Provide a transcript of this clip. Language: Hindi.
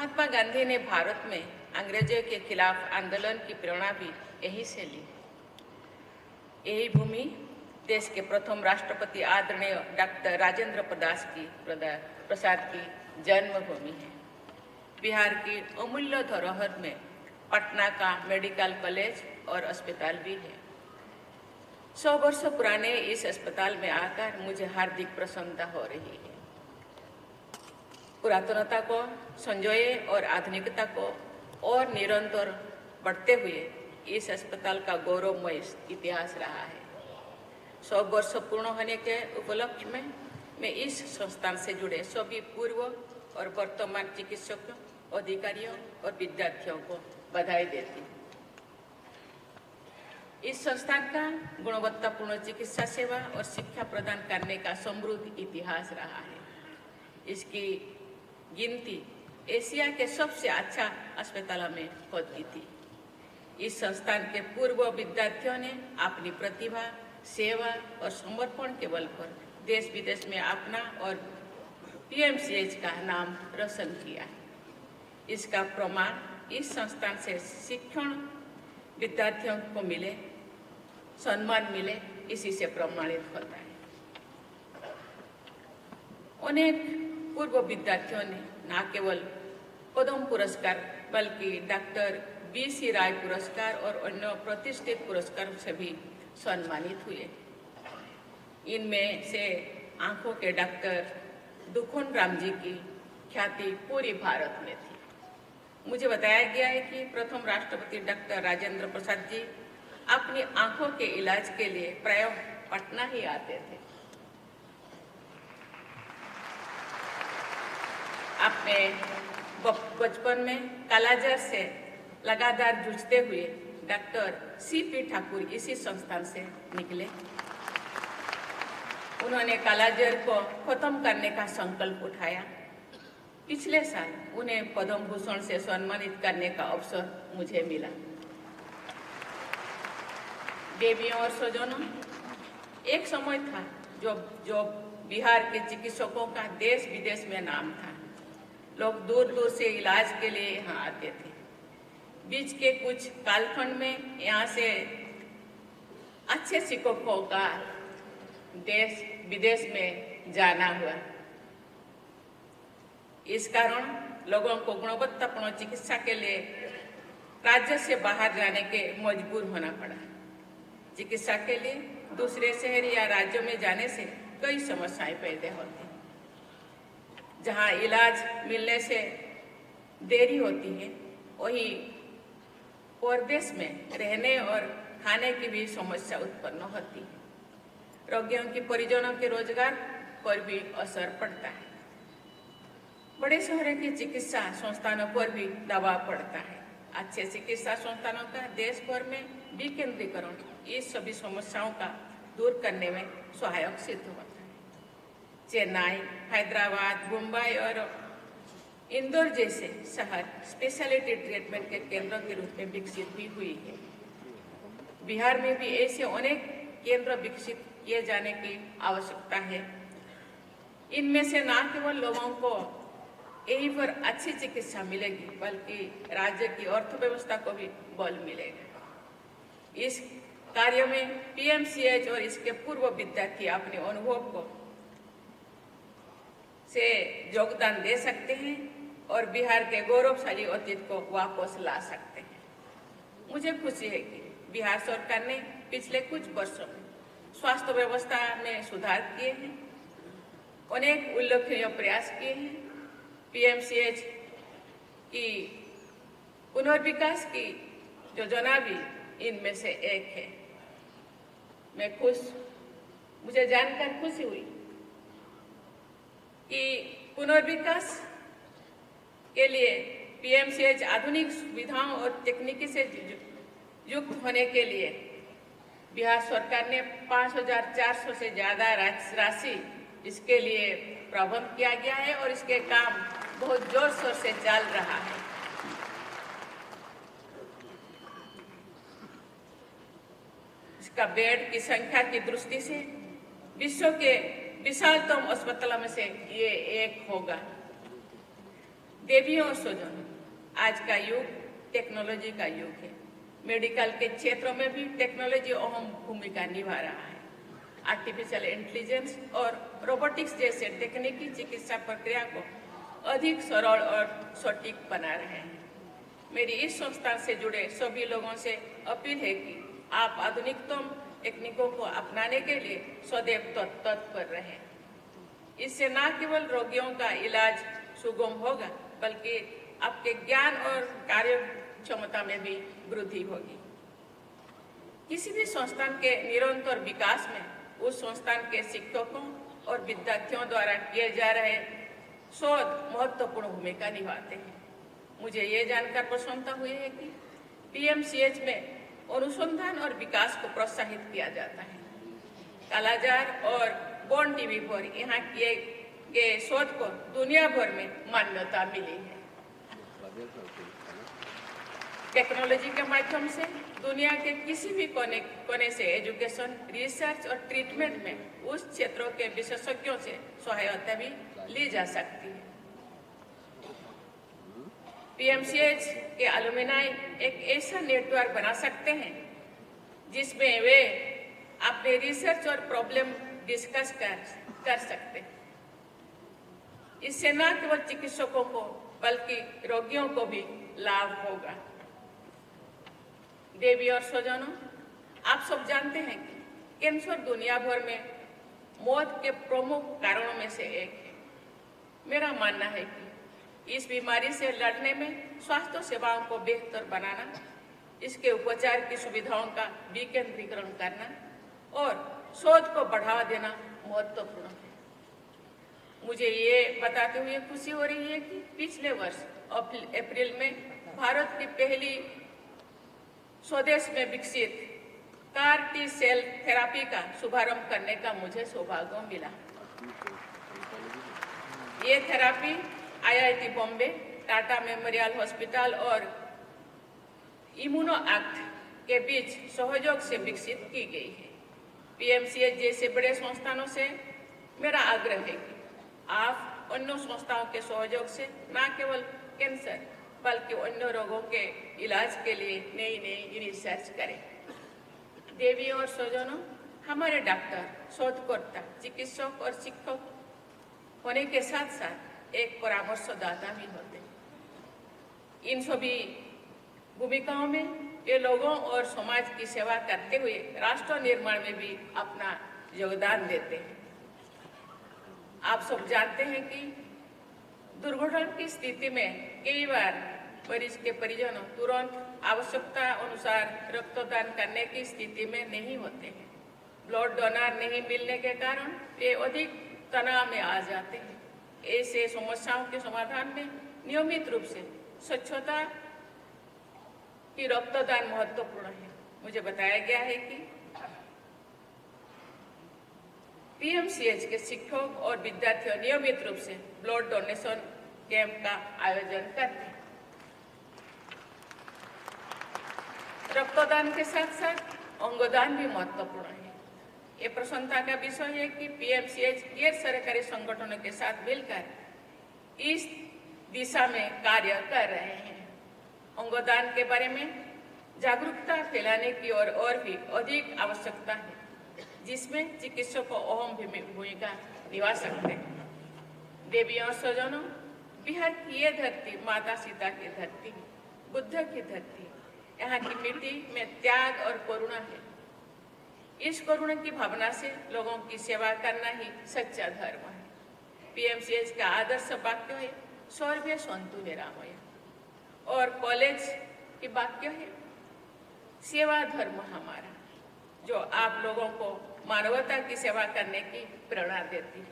महात्मा गांधी ने भारत में अंग्रेजों के खिलाफ आंदोलन की प्रेरणा भी यहीं से ली। यही भूमि देश के प्रथम राष्ट्रपति आदरणीय डॉक्टर राजेंद्र प्रसाद की जन्मभूमि है। बिहार की अमूल्य धरोहर में पटना का मेडिकल कॉलेज और अस्पताल भी है। 100 वर्ष पुराने इस अस्पताल में आकर मुझे हार्दिक प्रसन्नता हो रही है। पुरातनता को संजोए और आधुनिकता को और निरंतर बढ़ते हुए इस अस्पताल का गौरवमय इतिहास रहा है। 100 वर्ष पूर्ण होने के उपलक्ष्य में मैं इस संस्थान से जुड़े सभी पूर्व और वर्तमान चिकित्सकों, अधिकारियों और विद्यार्थियों को बधाई देती हूँ। इस संस्थान का गुणवत्तापूर्ण चिकित्सा सेवा और शिक्षा प्रदान करने का समृद्ध इतिहास रहा है। इसकी गिनती एशिया के सबसे अच्छा अस्पतालों में होती थी। इस संस्थान के पूर्व विद्यार्थियों ने अपनी प्रतिभा, सेवा और समर्पण के बल पर देश विदेश में अपना और पीएमसीएच का नाम रोशन किया है। इसका प्रमाण इस संस्थान से शिक्षण विद्यार्थियों को मिले, सम्मान मिले, इसी से प्रमाणित होता है। अनेक पूर्व विद्यार्थियों ने न केवल पद्म पुरस्कार बल्कि डॉक्टर BC राय पुरस्कार और अन्य प्रतिष्ठित पुरस्कारों से भी सम्मानित हुए। इनमें से आंखों के डॉक्टर दुखन राम जी की ख्याति पूरी भारत में थी। मुझे बताया गया है कि प्रथम राष्ट्रपति डॉक्टर राजेंद्र प्रसाद जी अपनी आंखों के इलाज के लिए प्रायः पटना ही आते थे। अपने बचपन में कालाजार से लगातार जूझते हुए डॉक्टर CP ठाकुर इसी संस्थान से निकले। उन्होंने कालाजार को खत्म करने का संकल्प उठाया। पिछले साल उन्हें पद्म भूषण से सम्मानित करने का अवसर मुझे मिला। देवियों और स्वजनों, एक समय था जो बिहार के चिकित्सकों का देश विदेश में नाम था। लोग दूर दूर से इलाज के लिए यहाँ आते थे। बीच के कुछ कालखंड में यहाँ से अच्छे चिकित्सकों का देश विदेश में जाना हुआ। इस कारण लोगों को गुणवत्तापूर्ण चिकित्सा के लिए राज्य से बाहर जाने के मजबूर होना पड़ा। चिकित्सा के लिए दूसरे शहर या राज्यों में जाने से कई समस्याएं पैदा होती हैं। जहां इलाज मिलने से देरी होती है, वहीं परदेश में रहने और खाने की भी समस्या उत्पन्न होती है। रोगियों के परिजनों के रोजगार पर भी असर पड़ता है। बड़े शहरों की चिकित्सा संस्थानों पर भी दबाव पड़ता है। अच्छे चिकित्सा संस्थानों का देश भर में विकेंद्रीकरण इस सभी समस्याओं का दूर करने में सहायक सिद्ध होता है। चेन्नई, हैदराबाद, मुंबई और इंदौर जैसे शहर स्पेशलिटी ट्रीटमेंट के केंद्रों के रूप में विकसित भी हुई है। बिहार में भी ऐसे अनेक केंद्र विकसित किए जाने की आवश्यकता है। इनमें से न केवल लोगों को यहीं पर अच्छी चिकित्सा मिलेगी, बल्कि राज्य की अर्थव्यवस्था को भी बल मिलेगा। इस कार्य में पीएमसीएच और इसके पूर्व विद्यार्थी अपने अनुभव को से योगदान दे सकते हैं और बिहार के गौरवशाली अतीत को वापस ला सकते हैं। मुझे खुशी है कि बिहार सरकार ने पिछले कुछ वर्षों में स्वास्थ्य व्यवस्था में सुधार किए हैं, अनेक उल्लेखनीय प्रयास किए हैं। पीएमसीएच की पुनर्विकास की योजना भी इनमें से एक है। मुझे जानकर खुशी हुई कि पुनर्विकास के लिए पीएमसीएच आधुनिक सुविधाओं और तकनीकी से युक्त होने के लिए बिहार सरकार ने 5,400 से ज़्यादा राशि इसके लिए प्रबंध किया गया है और इसके काम बहुत जोर शोर से चल रहा है। इसका बेड की संख्या की दृष्टि से विश्व के विशालतम अस्पतालों में से ये एक होगा। देवियों और स्वजनों, आज का युग टेक्नोलॉजी का युग है। मेडिकल के क्षेत्रों में भी टेक्नोलॉजी अहम भूमिका निभा रहा है। आर्टिफिशियल इंटेलिजेंस और रोबोटिक्स जैसे तकनीकी चिकित्सा प्रक्रिया को अधिक सरल और सटीक बना रहे हैं। मेरी इस संस्थान से जुड़े सभी लोगों से अपील है कि आप आधुनिकतम तकनीकों को अपनाने के लिए सदैव तत्पर रहें। इससे न केवल रोगियों का इलाज सुगम होगा, बल्कि आपके ज्ञान और कार्य क्षमता में भी वृद्धि होगी। किसी भी संस्थान के निरंतर विकास में उस संस्थान के शिक्षकों और विद्यार्थियों द्वारा किए जा रहे शोध महत्वपूर्ण भूमिका निभाते हैं। मुझे ये जानकर प्रसन्नता हुई है कि पीएमसीएच में अनुसंधान और विकास को प्रोत्साहित किया जाता है। कालाजार और बॉर्न टीवी पर यहाँ किए गए शोध को दुनिया भर में मान्यता मिली है। टेक्नोलॉजी के माध्यम से दुनिया के किसी भी कोने से एजुकेशन, रिसर्च और ट्रीटमेंट में उस क्षेत्रों के विशेषज्ञों से सहायता भी ली जा सकती है। पीएमसीएच के अलुमिनाई एक ऐसा नेटवर्क बना सकते हैं जिसमें वे अपने रिसर्च और प्रॉब्लम डिस्कस कर सकते हैं। इससे न केवल चिकित्सकों को बल्कि रोगियों को भी लाभ होगा। देवी और स्वजनों, आप सब जानते हैं कि कैंसर दुनिया भर में मौत के प्रमुख कारणों में से एक है। मेरा मानना है कि इस बीमारी से लड़ने में स्वास्थ्य सेवाओं को बेहतर बनाना, इसके उपचार की सुविधाओं का विकेंद्रीकरण करना और शोध को बढ़ावा देना महत्वपूर्ण है। मुझे ये बताते हुए खुशी हो रही है कि पिछले वर्ष अप्रैल में भारत की पहली स्वदेश में विकसित कार टी सेल थेरापी का शुभारंभ करने का मुझे सौभाग्य मिला। ये therapy IIT Bombay, Tata memorial hospital और इम्यूनो एक्ट के बीच सहयोग से विकसित की गई है। पीएमसीएच जैसे बड़े संस्थानों से मेरा आग्रह है कि आप अन्य संस्थाओं के सहयोग से न केवल कैंसर बल्कि अन्य रोगों के इलाज के लिए नई रिसर्च करें। देवियों और स्वजनों, हमारे डॉक्टर, शोधकर्ता, चिकित्सक और शिक्षक होने के साथ साथ एक परामर्शदाता भी होते हैं। इन सभी भूमिकाओं में ये लोगों और समाज की सेवा करते हुए राष्ट्र निर्माण में भी अपना योगदान देते हैं। आप सब जानते हैं कि दुर्घटना की स्थिति में कई बार मरीज के परिजनों तुरंत आवश्यकता अनुसार रक्तदान करने की स्थिति में नहीं होते हैं। ब्लड डोनर नहीं मिलने के कारण वे अधिक तनाव में आ जाते हैं। ऐसे समस्याओं के समाधान में नियमित रूप से स्वच्छता की रक्तदान महत्वपूर्ण है। मुझे बताया गया है कि पीएमसीएच के शिक्षक और विद्यार्थी नियमित रूप से ब्लड डोनेशन कैंप का आयोजन करते हैं। रक्तदान के साथ साथ अंगदान भी महत्वपूर्ण है। ये प्रसन्नता का विषय है कि पीएमसीएच गैर सरकारी संगठनों के साथ मिलकर इस दिशा में कार्य कर रहे हैं। अंगदान के बारे में जागरूकता फैलाने की और भी अधिक आवश्यकता है, जिसमें चिकित्सकों अहम भूमिका निभा सकते हैं। देवियों और स्वजनों, बिहार की ये धरती माता सीता की धरती है, बुद्ध की धरती है। यहाँ की मिट्टी में त्याग और करुणा है। इस करुणा की भावना से लोगों की सेवा करना ही सच्चा धर्म है। पीएमसीएच का आदर्श वाक्य है सर्वे सन्तु निरामया, और कॉलेज की वाक्य है सेवा धर्म हमारा, जो आप लोगों को मानवता की सेवा करने की प्रेरणा देती है।